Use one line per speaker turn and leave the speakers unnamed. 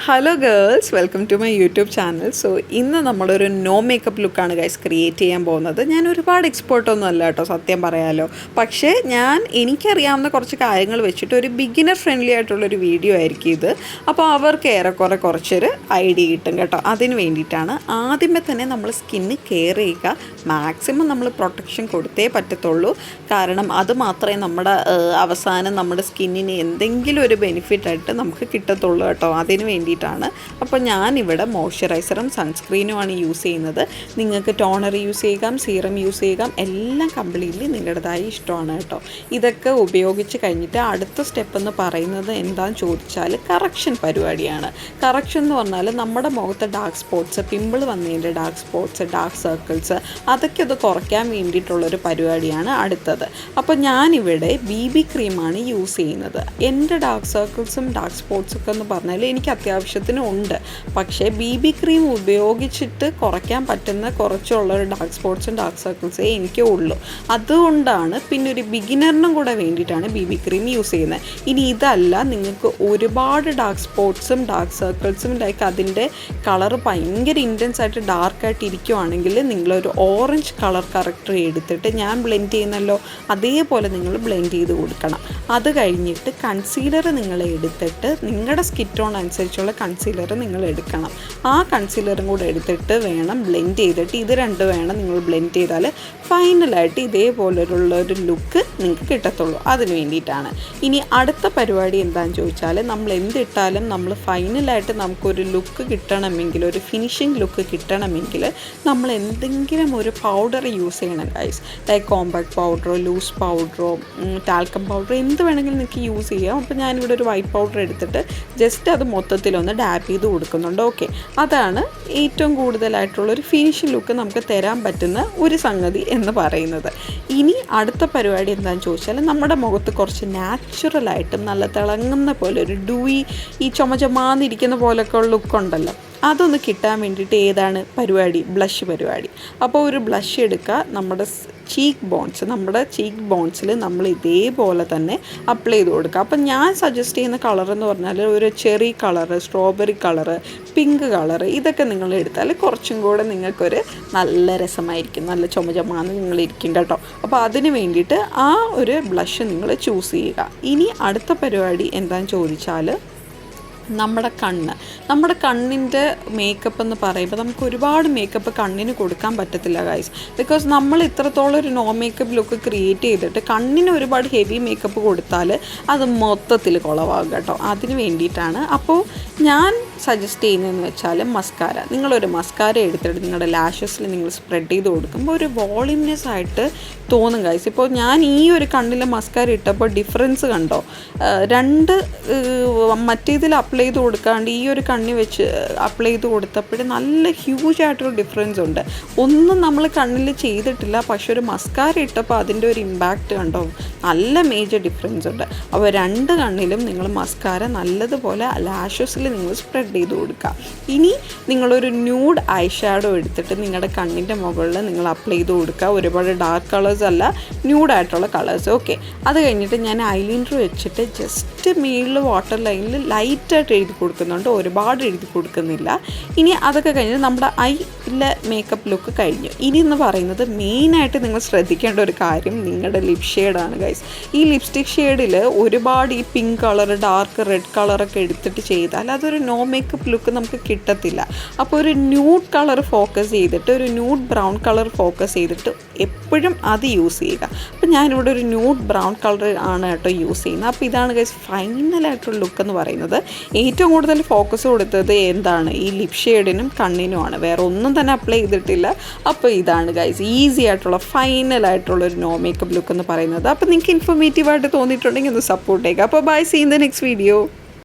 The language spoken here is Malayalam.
Hello girls, welcome to my YouTube channel. So ഇന്ന് നമ്മളൊരു നോ മേക്കപ്പ് ലുക്കാണ് ഗൈസ് ക്രിയേറ്റ് ചെയ്യാൻ പോകുന്നത്. ഞാൻ ഒരുപാട് എക്സ്പേർട്ടൊന്നും അല്ല കേട്ടോ, സത്യം പറയാലോ. പക്ഷേ എനിക്കറിയാവുന്ന കുറച്ച് കാര്യങ്ങൾ വെച്ചിട്ട് ഒരു ബിഗിനർ ഫ്രണ്ട്ലി ആയിട്ടുള്ളൊരു വീഡിയോ ആയിരിക്കും ഇത്. അപ്പോൾ അവർക്ക് ഏറെക്കുറെ കുറച്ചൊരു ഐഡിയ കിട്ടും കേട്ടോ. അതിന് വേണ്ടിയിട്ടാണ് ആദ്യമേ തന്നെ നമ്മൾ സ്കിന്ന് കെയർ ചെയ്യുക. മാക്സിമം നമ്മൾ പ്രൊട്ടക്ഷൻ കൊടുത്തേ പറ്റത്തുള്ളൂ. കാരണം അത് മാത്രമേ നമ്മുടെ അവസാനം നമ്മുടെ സ്കിന്നിന് എന്തെങ്കിലും ഒരു ബെനിഫിറ്റായിട്ട് നമുക്ക് കിട്ടത്തുള്ളൂ കേട്ടോ. അതിന് വേണ്ടിയിട്ടാണ്. അപ്പോൾ ഞാനിവിടെ മോയ്സ്ചറൈസറും സൺസ്ക്രീനുമാണ് യൂസ് ചെയ്യുന്നത്. നിങ്ങൾക്ക് ടോണർ യൂസ് ചെയ്യാം, സീറം യൂസ് ചെയ്യാം, എല്ലാം കംപ്ലീറ്റ്ലി നിങ്ങളുടേതായ ഇഷ്ടമാണ് കേട്ടോ. ഇതൊക്കെ ഉപയോഗിച്ച് കഴിഞ്ഞിട്ട് അടുത്ത സ്റ്റെപ്പ് എന്ന് പറയുന്നത് എന്താണെന്ന് ചോദിച്ചാൽ കറക്ഷൻ പരിപാടിയാണ്. കറക്ഷൻ എന്ന് പറഞ്ഞാൽ നമ്മുടെ മുഖത്ത് ഡാർക്ക് സ്പോട്ട്സ്, പിമ്പിൾ വന്നതിൻ്റെ ഡാർക്ക് സ്പോട്ട്സ്, ഡാർക്ക് സർക്കിൾസ്, അതൊക്കെ അത് കുറയ്ക്കാൻ വേണ്ടിയിട്ടുള്ളൊരു പരിപാടിയാണ് അടുത്തത്. അപ്പോൾ ഞാനിവിടെ BB ക്രീമാണ് യൂസ് ചെയ്യുന്നത്. എൻ്റെ ഡാർക്ക് സർക്കിൾസും ഡാർക്ക് സ്പോട്ട്സൊക്കെ എന്ന് പറഞ്ഞാൽ എനിക്ക് അത്യാവശ്യത്തിന് ഉണ്ട്. പക്ഷേ BB ക്രീം ഉപയോഗിച്ചിട്ട് കുറയ്ക്കാൻ പറ്റുന്ന കുറച്ചുള്ളൊരു ഡാർക്ക് സ്പോട്ട്സും ഡാർക്ക് സർക്കിൾസേ എനിക്കേ ഉള്ളൂ. അതുകൊണ്ടാണ് പിന്നെ ഒരു ബിഗിനറിനും കൂടെ വേണ്ടിയിട്ടാണ് BB ക്രീം യൂസ് ചെയ്യുന്നത്. ഇനി ഇതല്ല, നിങ്ങൾക്ക് ഒരുപാട് ഡാർക്ക് സ്പോട്ട്സും ഡാർക്ക് സർക്കിൾസും ലൈക്ക് അതിൻ്റെ കളർ ഭയങ്കര ഇൻറ്റൻസ് ആയിട്ട് ഡാർക്കായിട്ട് ഇരിക്കുവാണെങ്കിൽ നിങ്ങളൊരു ഓറഞ്ച് കളർ കറക്റ്റർ എടുത്തിട്ട് ഞാൻ ബ്ലെൻഡ് ചെയ്യുന്നല്ലോ അതേപോലെ നിങ്ങൾ ബ്ലെൻഡ് ചെയ്ത് കൊടുക്കണം. അത് കഴിഞ്ഞിട്ട് കൺസീലർ നിങ്ങൾ എടുത്തിട്ട് നിങ്ങളുടെ സ്കിൻ ടോൺ അനുസരിച്ചുള്ള കൺസീലർ നിങ്ങൾ എടുക്കണം. ആ കൺസീലറും കൂടെ എടുത്തിട്ട് വേണം ബ്ലെൻഡ് ചെയ്തിട്ട് ഇത് രണ്ട് വേണം നിങ്ങൾ ബ്ലെൻഡ് ചെയ്താൽ ഫൈനലായിട്ട് ഇതേപോലുള്ളൊരു ലുക്ക് നിങ്ങൾക്ക് കിട്ടത്തുള്ളൂ. അതിന് വേണ്ടിയിട്ടാണ്. ഇനി അടുത്ത പരിപാടി എന്താണെന്ന് ചോദിച്ചാൽ നമ്മൾ എന്തിട്ടാലും നമ്മൾ ഫൈനലായിട്ട് നമുക്കൊരു ലുക്ക് കിട്ടണമെങ്കിൽ, ഒരു ഫിനിഷിംഗ് ലുക്ക് കിട്ടണമെങ്കിൽ നമ്മൾ എന്തെങ്കിലും ഒരു പൗഡർ യൂസ് ചെയ്യണം ഗൈസ്. ലൈക്ക് കോമ്പാക്ട് പൗഡറോ ലൂസ് പൗഡറോ ടാൽക്കം പൗഡറോ എന്ത് വേണമെങ്കിലും നിങ്ങൾക്ക് യൂസ് ചെയ്യാം. അപ്പോൾ ഞാനിവിടെ ഒരു വൈറ്റ് പൗഡർ എടുത്തിട്ട് ജസ്റ്റ് അത് മൊത്തത്തിലൊന്ന് ഡാപ്പ് ചെയ്ത് കൊടുക്കുന്നുണ്ട്. ഓക്കെ, അതാണ് ഏറ്റവും കൂടുതലായിട്ടുള്ളൊരു ഫിനിഷിംഗ് ലുക്ക് നമുക്ക് തരാൻ പറ്റുന്ന ഒരു സംഗതി എന്ന് പറയുന്നത്. ഇനി അടുത്ത പരിപാടി എന്താണെന്ന് ചോദിച്ചാൽ നമ്മുടെ മുഖത്ത് കുറച്ച് നാച്ചുറലായിട്ടും നല്ല തിളങ്ങുന്ന പോലെ ഒരു ഡൂയി ഈ ചുമചുമാന്നിരിക്കുന്ന പോലൊക്കെ ഉള്ള ലുക്കുണ്ടല്ലോ, അതൊന്ന് കിട്ടാൻ വേണ്ടിയിട്ട് ഏതാണ് പരിപാടി? ബ്ലഷ് പരിപാടി. അപ്പോൾ ഒരു ബ്ലഷ് എടുക്കുക, നമ്മുടെ ചീക്ക് ബോൺസിൽ നമ്മൾ ഇതേപോലെ തന്നെ അപ്ലൈ ചെയ്ത് കൊടുക്കുക. അപ്പം ഞാൻ സജസ്റ്റ് ചെയ്യുന്ന കളർ എന്ന് പറഞ്ഞാൽ ഒരു cherry colour, strawberry colour, pink colour, ഇതൊക്കെ നിങ്ങൾ എടുത്താൽ കുറച്ചും കൂടെ നിങ്ങൾക്കൊരു നല്ല രസമായിരിക്കും, നല്ല ചുമചുമാന്ന് നിങ്ങളിരിക്കും കേട്ടോ. അപ്പോൾ അതിന് വേണ്ടിയിട്ട് ആ ഒരു ബ്ലഷ് നിങ്ങൾ ചൂസ് ചെയ്യുക. ഇനി അടുത്ത പരിപാടി എന്താണെന്ന് ചോദിച്ചാൽ നമ്മുടെ കണ്ണിൻ്റെ മേക്കപ്പ് എന്ന് പറയുമ്പോൾ നമുക്ക് ഒരുപാട് മേക്കപ്പ് കണ്ണിന് കൊടുക്കാൻ പറ്റത്തില്ല ഗൈസ്. ബിക്കോസ് നമ്മൾ ഇത്രത്തോളം ഒരു നോ മേക്കപ്പ് ലുക്ക് ക്രിയേറ്റ് ചെയ്തിട്ട് കണ്ണിന് ഒരുപാട് ഹെവി മേക്കപ്പ് കൊടുത്താൽ അത് മൊത്തത്തിൽ കുളവാകും കേട്ടോ. അതിന് വേണ്ടിയിട്ടാണ്. അപ്പോൾ ഞാൻ സജസ്റ്റ് ചെയ്യുന്നതെന്ന് വെച്ചാൽ മസ്കാര. നിങ്ങളൊരു മസ്കാര എടുത്തിട്ട് നിങ്ങളുടെ ലാഷസിൽ നിങ്ങൾ സ്പ്രെഡ് ചെയ്ത് കൊടുക്കുമ്പോൾ ഒരു വോളിയംനെസ് ആയിട്ട് തോന്നും ഗൈസ്. ഇപ്പോൾ ഞാൻ ഈ ഒരു കണ്ണിലെ മസ്കാര ഇട്ടപ്പോൾ ഡിഫറൻസ് കണ്ടോ? രണ്ട് മറ്റേതിൽ അപ്ലൈ ചെയ്ത് കൊടുക്കാണ്ട് ഈ ഒരു കണ്ണി വെച്ച് അപ്ലൈ ചെയ്ത് കൊടുത്തപ്പോൾ നല്ല ഹ്യൂജ് ആയിട്ടൊരു ഡിഫറൻസ് ഉണ്ട്. ഒന്നും നമ്മൾ കണ്ണിൽ ചെയ്തിട്ടില്ല, പക്ഷെ ഒരു മസ്കാര ഇട്ടപ്പോൾ അതിൻ്റെ ഒരു ഇമ്പാക്റ്റ് കണ്ടോ, നല്ല മേജർ ഡിഫറൻസ് ഉണ്ട്. അപ്പോൾ രണ്ട് കണ്ണിലും നിങ്ങൾ മസ്കാര നല്ലതുപോലെ ലാഷസിൽ നിങ്ങൾ സ്പ്രെഡ് ചെയ്ത് കൊടുക്കുക. ഇനി നിങ്ങളൊരു ന്യൂഡ് ഐ ഷാഡോ എടുത്തിട്ട് നിങ്ങളുടെ കണ്ണിൻ്റെ മുകളിൽ നിങ്ങൾ അപ്ലൈ ചെയ്ത് കൊടുക്കുക. ഒരുപാട് ഡാർക്ക് കളേഴ്സ് അല്ല, ന്യൂഡായിട്ടുള്ള കളേഴ്സ്. ഓക്കെ, അത് കഴിഞ്ഞിട്ട് ഞാൻ ഐലൈനർ വെച്ചിട്ട് ജസ്റ്റ് മേളിൽ വാട്ടർ ലൈനിൽ ലൈറ്റായിട്ട് എഴുതി കൊടുക്കുന്നുണ്ട്, ഒരുപാട് എഴുതി കൊടുക്കുന്നില്ല. ഇനി അതൊക്കെ കഴിഞ്ഞ് നമ്മുടെ ഐയിലെ മേക്കപ്പ് ലുക്ക് കഴിഞ്ഞു. ഇനി എന്ന് പറയുന്നത് മെയിനായിട്ട് നിങ്ങൾ ശ്രദ്ധിക്കേണ്ട ഒരു കാര്യം നിങ്ങളുടെ ലിപ് ഷെയ്ഡാണ് ഗൈസ്. ഈ ലിപ്സ്റ്റിക് ഷെയ്ഡിൽ ഒരുപാട് ഈ പിങ്ക് കളർ, ഡാർക്ക് റെഡ് കളറൊക്കെ എടുത്തിട്ട് ചെയ്താൽ അതൊരു നോ മേക്കപ്പ് ലുക്ക് നമുക്ക് കിട്ടത്തില്ല. അപ്പോൾ ഒരു ന്യൂഡ് കളർ ഫോക്കസ് ചെയ്തിട്ട്, ഒരു ന്യൂഡ് ബ്രൗൺ കളർ ഫോക്കസ് ചെയ്തിട്ട് എപ്പോഴും അത് യൂസ് ചെയ്യുക. അപ്പോൾ ഞാനിവിടെ ഒരു ന്യൂഡ് ബ്രൗൺ കളർ ആണ് കേട്ടോ യൂസ് ചെയ്യുന്നത്. അപ്പോൾ ഇതാണ് ഗൈസ് ഫൈനലായിട്ടുള്ള ലുക്ക് എന്ന് പറയുന്നത്. ഏറ്റവും കൂടുതൽ ഫോക്കസ് കൊടുത്തത് എന്താണ്? ഈ ലിപ് ഷെയ്ഡിനും കണ്ണിനുമാണ്, വേറെ ഒന്നും തന്നെ അപ്ലൈ ചെയ്തിട്ടില്ല. അപ്പോൾ ഇതാണ് ഗൈസ് ഈസി ആയിട്ടുള്ള ഫൈനലായിട്ടുള്ളൊരു നോ മേക്കപ്പ് ലുക്ക് എന്ന് പറയുന്നത്. അപ്പോൾ നിങ്ങൾക്ക് ഇൻഫോർമേറ്റീവായിട്ട് തോന്നിയിട്ടുണ്ടെങ്കിൽ ഒന്ന് സപ്പോർട്ട് ചെയ്യുക. അപ്പോൾ bye, see in the next video.